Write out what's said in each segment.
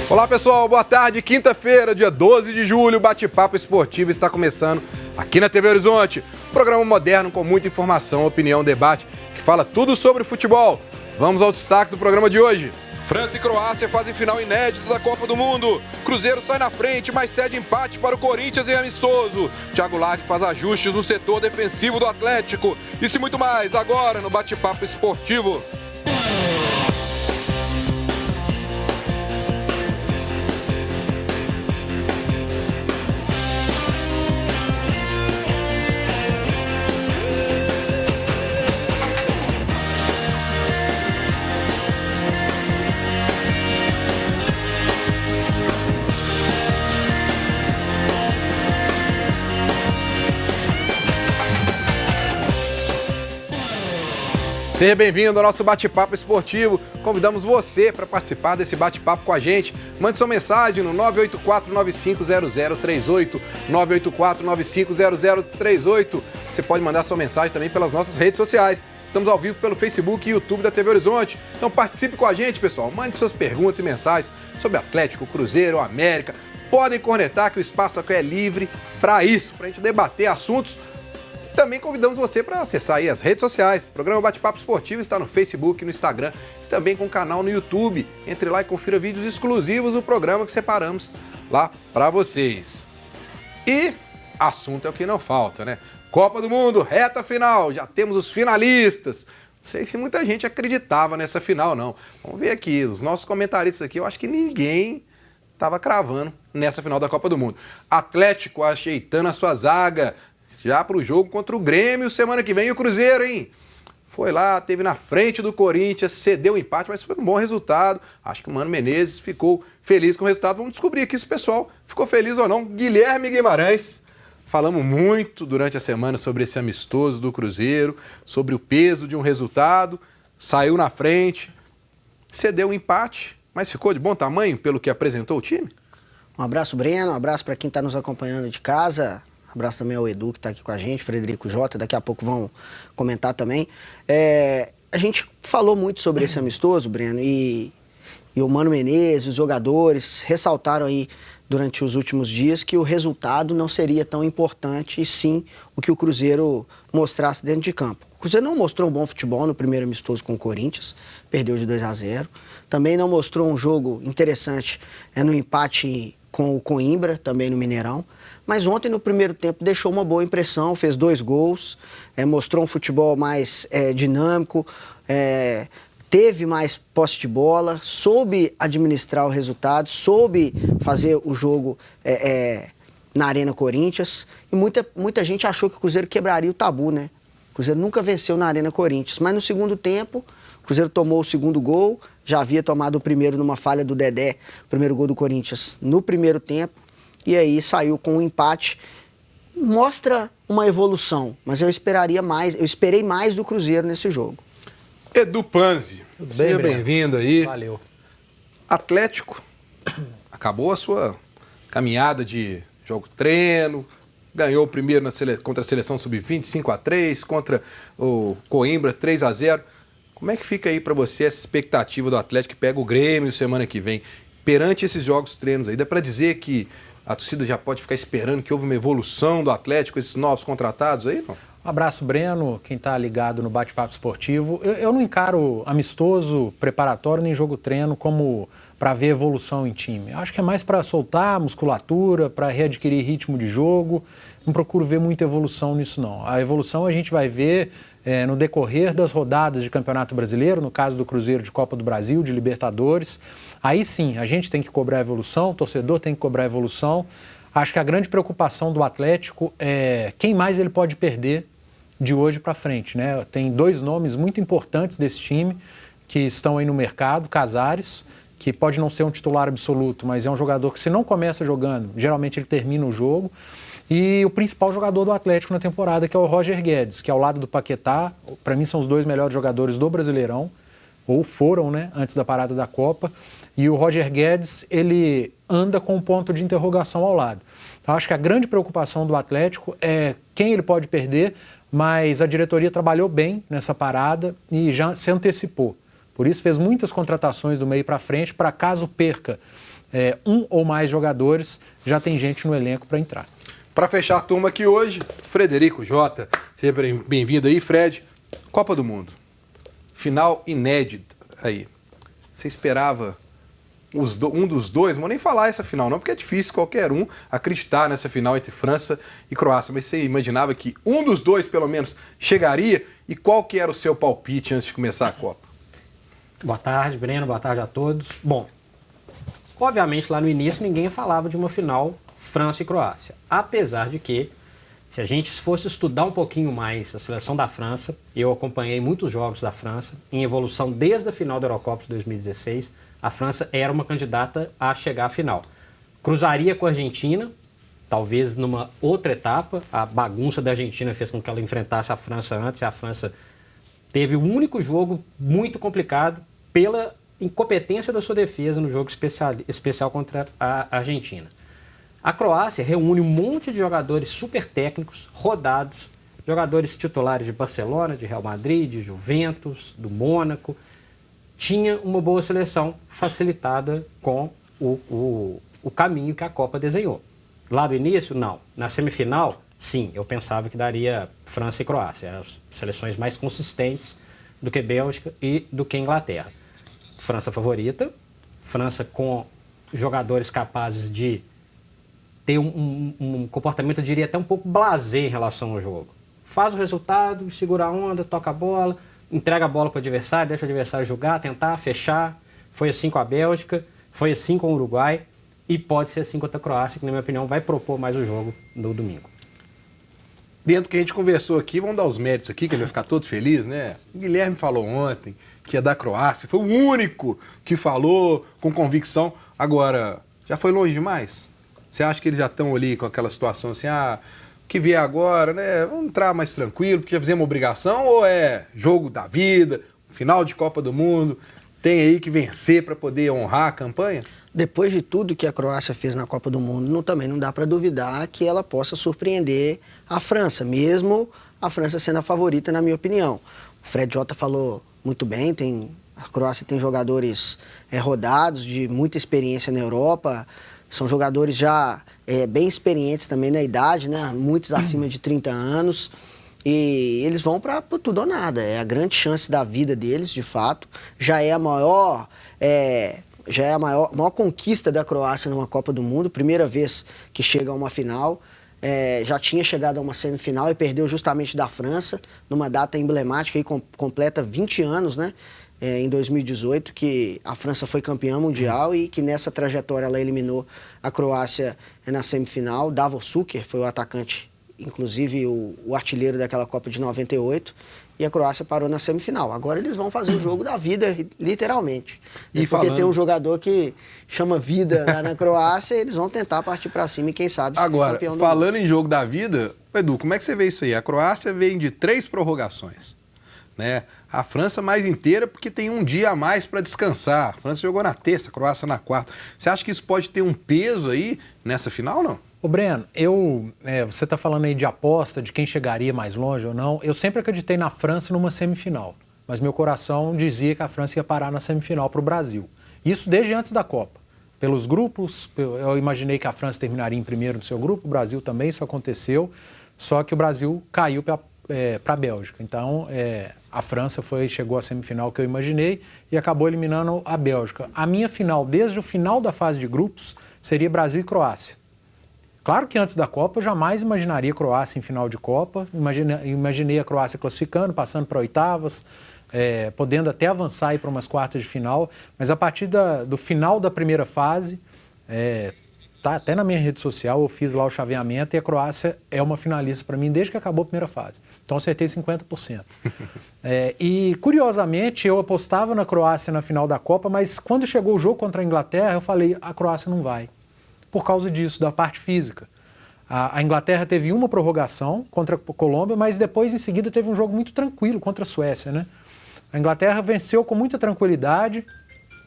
Olá pessoal, boa tarde. Quinta-feira, dia 12 de julho, o Bate-Papo Esportivo está começando aqui na TV Horizonte. Um programa moderno com muita informação, opinião, debate, que fala tudo sobre futebol. Vamos aos destaques do programa de hoje. França e Croácia fazem final inédita da Copa do Mundo. Cruzeiro sai na frente, mas cede empate para o Corinthians em amistoso. Thiago Largue faz ajustes no setor defensivo do Atlético. Isso e muito mais agora no Bate-Papo Esportivo. Seja bem-vindo ao nosso bate-papo esportivo. Convidamos você para participar desse bate-papo com a gente. Mande sua mensagem no 984-950038, 984-950038. Você pode mandar sua mensagem também pelas nossas redes sociais. Estamos ao vivo pelo Facebook e YouTube da TV Horizonte. Então participe com a gente, pessoal. Mande suas perguntas e mensagens sobre Atlético, Cruzeiro, América. Podem cornetar que o espaço aqui é livre para isso, para a gente debater assuntos. Também convidamos você para acessar aí as redes sociais. O programa Bate-Papo Esportivo está no Facebook, no Instagram, também com o canal no YouTube. Entre lá e confira vídeos exclusivos do programa que separamos lá para vocês. E assunto é o que não falta, né? Copa do Mundo, reta final, já temos os finalistas. Não sei se muita gente acreditava nessa final, não. Vamos ver aqui, os nossos comentaristas aqui, eu acho que ninguém estava cravando nessa final da Copa do Mundo. Atlético ajeitando a sua zaga já para o jogo contra o Grêmio semana que vem. E o Cruzeiro, hein? Foi lá, teve na frente do Corinthians, cedeu o empate, mas foi um bom resultado. Acho que o Mano Menezes ficou feliz com o resultado. Vamos descobrir aqui se o pessoal ficou feliz ou não. Guilherme Guimarães, falamos muito durante a semana sobre esse amistoso do Cruzeiro, sobre o peso de um resultado, saiu na frente, cedeu o empate, mas ficou de bom tamanho pelo que apresentou o time? Um abraço, Breno, um abraço para quem está nos acompanhando de casa. Abraço também ao Edu, que está aqui com a gente, Frederico Jota, daqui a pouco vão comentar também. A gente falou muito sobre esse amistoso, Breno, e o Mano Menezes, os jogadores, ressaltaram aí durante os últimos dias que o resultado não seria tão importante, e sim o que o Cruzeiro mostrasse dentro de campo. O Cruzeiro não mostrou um bom futebol no primeiro amistoso com o Corinthians, perdeu de 2-0. Também não mostrou um jogo interessante no empate com o Coimbra, também no Mineirão. Mas ontem, no primeiro tempo, deixou uma boa impressão, fez 2 gols, mostrou um futebol mais dinâmico, teve mais posse de bola, soube administrar o resultado, soube fazer o jogo na Arena Corinthians. E muita gente achou que o Cruzeiro quebraria o tabu, né? O Cruzeiro nunca venceu na Arena Corinthians. Mas no segundo tempo, o Cruzeiro tomou o segundo gol, já havia tomado o primeiro numa falha do Dedé, o primeiro gol do Corinthians no primeiro tempo. E aí saiu com um empate. Mostra uma evolução, mas eu esperei mais do Cruzeiro nesse jogo. Edu Panzi, seja bem-vindo aí. Valeu. Atlético acabou a sua caminhada de jogo-treino, ganhou o primeiro contra a seleção sub-20, 5-3, contra o Coimbra, 3-0. Como é que fica aí para você essa expectativa do Atlético que pega o Grêmio semana que vem? Perante esses jogos-treinos aí, dá para dizer que a torcida já pode ficar esperando que houve uma evolução do Atlético, esses novos contratados aí, não? Um abraço, Breno, quem está ligado no Bate-Papo Esportivo. Eu não encaro amistoso, preparatório, nem jogo-treino como para ver evolução em time. Acho que é mais para soltar musculatura, para readquirir ritmo de jogo. Não procuro ver muita evolução nisso, não. A evolução a gente vai ver no decorrer das rodadas de Campeonato Brasileiro, no caso do Cruzeiro, de Copa do Brasil, de Libertadores. Aí sim, a gente tem que cobrar a evolução, o torcedor tem que cobrar a evolução. Acho que a grande preocupação do Atlético é quem mais ele pode perder de hoje para frente, né? Tem 2 nomes muito importantes desse time que estão aí no mercado, Casares, que pode não ser um titular absoluto, mas é um jogador que se não começa jogando, geralmente ele termina o jogo. E o principal jogador do Atlético na temporada, que é o Roger Guedes, que ao lado do Paquetá, para mim são os 2 melhores jogadores do Brasileirão, ou foram, né, antes da parada da Copa. E o Roger Guedes, ele anda com um ponto de interrogação ao lado. Então, acho que a grande preocupação do Atlético é quem ele pode perder, mas a diretoria trabalhou bem nessa parada e já se antecipou. Por isso fez muitas contratações do meio para frente, para caso perca um ou mais jogadores, já tem gente no elenco para entrar. Para fechar a turma aqui hoje, Frederico Jota, seja bem-vindo aí, Fred. Copa do Mundo, final inédita aí. Você esperava um dos dois, não vou nem falar essa final não, porque é difícil qualquer um acreditar nessa final entre França e Croácia, mas você imaginava que um dos dois, pelo menos, chegaria? E qual que era o seu palpite antes de começar a Copa? Boa tarde, Breno, boa tarde a todos. Bom, obviamente lá no início ninguém falava de uma final França e Croácia, apesar de que, se a gente fosse estudar um pouquinho mais a seleção da França, eu acompanhei muitos jogos da França, em evolução desde a final da Eurocopa de 2016, a França era uma candidata a chegar à final. Cruzaria com a Argentina, talvez numa outra etapa, a bagunça da Argentina fez com que ela enfrentasse a França antes, e a França teve o único jogo muito complicado pela incompetência da sua defesa no jogo especial contra a Argentina. A Croácia reúne um monte de jogadores super técnicos, rodados, jogadores titulares de Barcelona, de Real Madrid, de Juventus, do Mônaco. Tinha uma boa seleção facilitada com o caminho que a Copa desenhou. Lá do início, não. Na semifinal, sim, eu pensava que daria França e Croácia, as seleções mais consistentes do que Bélgica e do que Inglaterra. França favorita, França com jogadores capazes de ter um comportamento, eu diria, até um pouco blasé em relação ao jogo. Faz o resultado, segura a onda, toca a bola, entrega a bola para o adversário, deixa o adversário jogar, tentar, fechar. Foi assim com a Bélgica, foi assim com o Uruguai e pode ser assim contra a Croácia, que, na minha opinião, vai propor mais o jogo no domingo. Dentro do que a gente conversou aqui, vamos dar os méritos aqui, que ele vai ficar todo feliz, né? O Guilherme falou ontem que é da Croácia, foi o único que falou com convicção. Agora, já foi longe demais? Você acha que eles já estão ali com aquela situação assim, o que vier agora, né? Vamos entrar mais tranquilo, porque já fizemos obrigação, ou é jogo da vida, final de Copa do Mundo, tem aí que vencer para poder honrar a campanha? Depois de tudo que a Croácia fez na Copa do Mundo, também não dá para duvidar que ela possa surpreender a França, mesmo a França sendo a favorita, na minha opinião. O Fred Jota falou muito bem, a Croácia tem jogadores rodados, de muita experiência na Europa, são jogadores já bem experientes também na idade, né? Muitos acima de 30 anos, e eles vão para tudo ou nada, é a grande chance da vida deles, de fato, já é a maior conquista da Croácia numa Copa do Mundo, primeira vez que chega a uma final, já tinha chegado a uma semifinal e perdeu justamente da França, numa data emblemática, e completa 20 anos, né? Em 2018, que a França foi campeã mundial e que nessa trajetória ela eliminou a Croácia na semifinal. Davor Šuker foi o atacante, inclusive o artilheiro daquela Copa de 98, e a Croácia parou na semifinal. Agora eles vão fazer o jogo da vida, literalmente. E porque tem um jogador que chama vida lá na Croácia, eles vão tentar partir para cima e quem sabe ser agora, campeão do falando mundo. em jogo da vida, Edu, como é que você vê isso aí? A Croácia vem de 3 prorrogações, né? A França mais inteira porque tem um dia a mais para descansar. A França jogou na terça, a Croácia na quarta. Você acha que isso pode ter um peso aí nessa final ou não? Ô Breno, você está falando aí de aposta, de quem chegaria mais longe ou não. Eu sempre acreditei na França numa semifinal, mas meu coração dizia que a França ia parar na semifinal para o Brasil. Isso desde antes da Copa. Pelos grupos, eu imaginei que a França terminaria em primeiro no seu grupo, o Brasil também, isso aconteceu, só que o Brasil caiu para a Bélgica. Então, a França chegou à semifinal que eu imaginei e acabou eliminando a Bélgica. A minha final, desde o final da fase de grupos, seria Brasil e Croácia. Claro que antes da Copa eu jamais imaginaria a Croácia em final de Copa, imaginei a Croácia classificando, passando para oitavas, podendo até avançar para umas quartas de final, mas a partir do final da primeira fase, tá até na minha rede social, eu fiz lá o chaveamento e a Croácia é uma finalista para mim desde que acabou a primeira fase. Então acertei 50%. E curiosamente eu apostava na Croácia na final da Copa, mas quando chegou o jogo contra a Inglaterra eu falei, a Croácia não vai. Por causa disso, da parte física. A Inglaterra teve uma prorrogação contra a Colômbia, mas depois, em seguida, teve um jogo muito tranquilo contra a Suécia, né? A Inglaterra venceu com muita tranquilidade,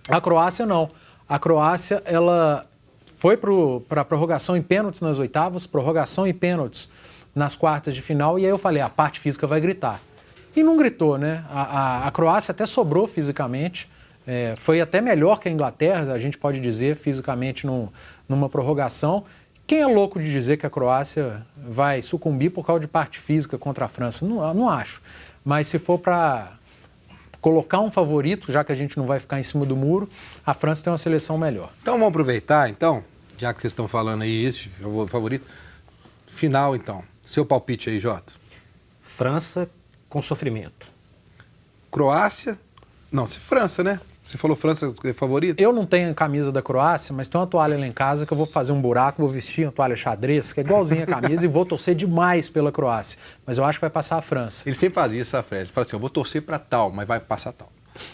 a Croácia não. A Croácia, ela foi para a prorrogação em pênaltis nas oitavas, prorrogação e pênaltis nas quartas de final, e aí eu falei, a parte física vai gritar. E não gritou, né? A Croácia até sobrou fisicamente, Foi até melhor que a Inglaterra, a gente pode dizer, fisicamente numa prorrogação. Quem é louco de dizer que a Croácia vai sucumbir por causa de parte física contra a França? Não acho. Mas se for para colocar um favorito, já que a gente não vai ficar em cima do muro, a França tem uma seleção melhor. Então vamos aproveitar, já que vocês estão falando aí, esse é o favorito. Final, então. Seu palpite aí, Jota. França com sofrimento. Croácia? Não, França, né? Você falou França é favorito? Eu não tenho a camisa da Croácia, mas tem uma toalha lá em casa que eu vou fazer um buraco, vou vestir uma toalha xadrez, que é igualzinha a camisa, e vou torcer demais pela Croácia. Mas eu acho que vai passar a França. Ele sempre fazia isso, Fred. Ele fala assim, eu vou torcer pra tal, mas vai passar tal.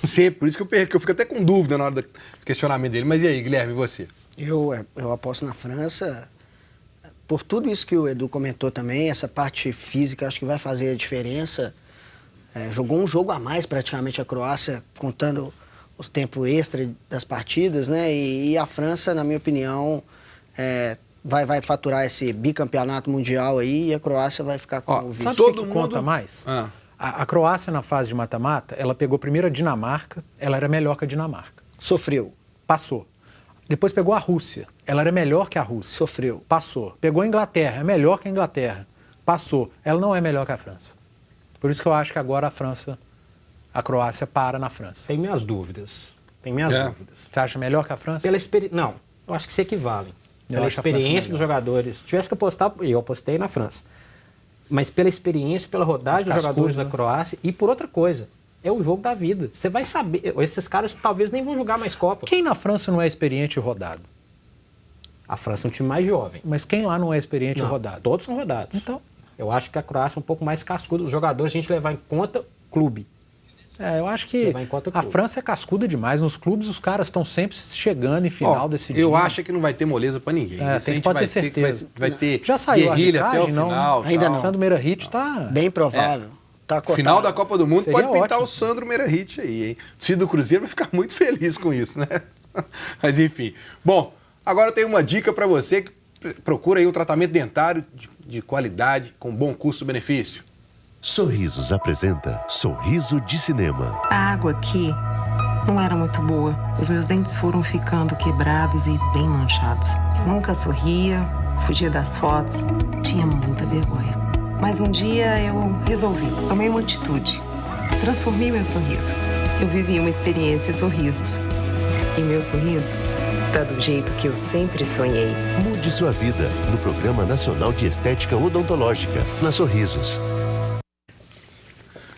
Sempre, por isso que eu fico até com dúvida na hora do questionamento dele. Mas e aí, Guilherme, e você? Eu aposto na França. Por tudo isso que o Edu comentou também, essa parte física acho que vai fazer a diferença. Jogou um jogo a mais praticamente a Croácia, contando os tempos extra das partidas, né? E a França, na minha opinião, vai faturar esse bicampeonato mundial aí e a Croácia vai ficar com o vice. Sabe o que conta mais? Ah. A Croácia, na fase de mata-mata, ela pegou primeiro a Dinamarca, ela era melhor que a Dinamarca. Sofreu. Passou. Depois pegou a Rússia, ela era melhor que a Rússia. Sofreu. Passou. Pegou a Inglaterra, é melhor que a Inglaterra. Passou. Ela não é melhor que a França. Por isso que eu acho que agora a Croácia para na França. Tem minhas dúvidas. Dúvidas. Você acha melhor que a França? Não, eu acho que se equivalem. Pela experiência dos jogadores. Se tivesse que apostar, eu apostei na França. Mas pela experiência, pela rodagem dos jogadores da Croácia e por outra coisa. É o jogo da vida. Você vai saber. Esses caras talvez nem vão jogar mais Copa. Quem na França não é experiente e rodado? A França é um time mais jovem. Mas quem lá não é experiente e rodado? Todos são rodados. Então. Eu acho que a Croácia é um pouco mais cascuda. Os jogadores, a gente levar em conta clube. Eu acho que a França é cascuda demais. Nos clubes, os caras estão sempre chegando em final decidindo. Eu acho que não vai ter moleza pra ninguém. A gente pode ter certeza. Vai ter já saiu guerrilha a até o não, final. Ainda não. Sandro Meirahit está... Bem provável. Tá final da Copa do Mundo seria pode pintar ótimo. o Sandro Meirahit aí, hein? O time do Cruzeiro vai ficar muito feliz com isso, né? Mas enfim. Bom, agora eu tenho uma dica para você que procura aí um tratamento dentário de qualidade com bom custo-benefício. Sorrisos apresenta Sorriso de Cinema. A água aqui não era muito boa. Os meus dentes foram ficando quebrados e bem manchados. Eu nunca sorria, fugia das fotos, tinha muita vergonha. Mas um dia eu resolvi, tomei uma atitude. Transformei meu sorriso. Eu vivi uma experiência Sorrisos. E meu sorriso tá do jeito que eu sempre sonhei. Mude sua vida no Programa Nacional de Estética Odontológica, na Sorrisos.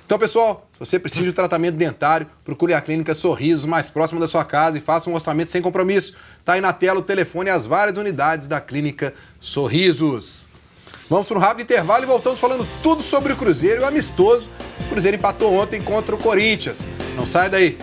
Então, pessoal, se você precisa de tratamento dentário, procure a Clínica Sorrisos mais próxima da sua casa e faça um orçamento sem compromisso. Tá aí na tela o telefone e as várias unidades da Clínica Sorrisos. Vamos para um rápido intervalo e voltamos falando tudo sobre o Cruzeiro e o amistoso. O Cruzeiro empatou ontem contra o Corinthians. Não sai daí.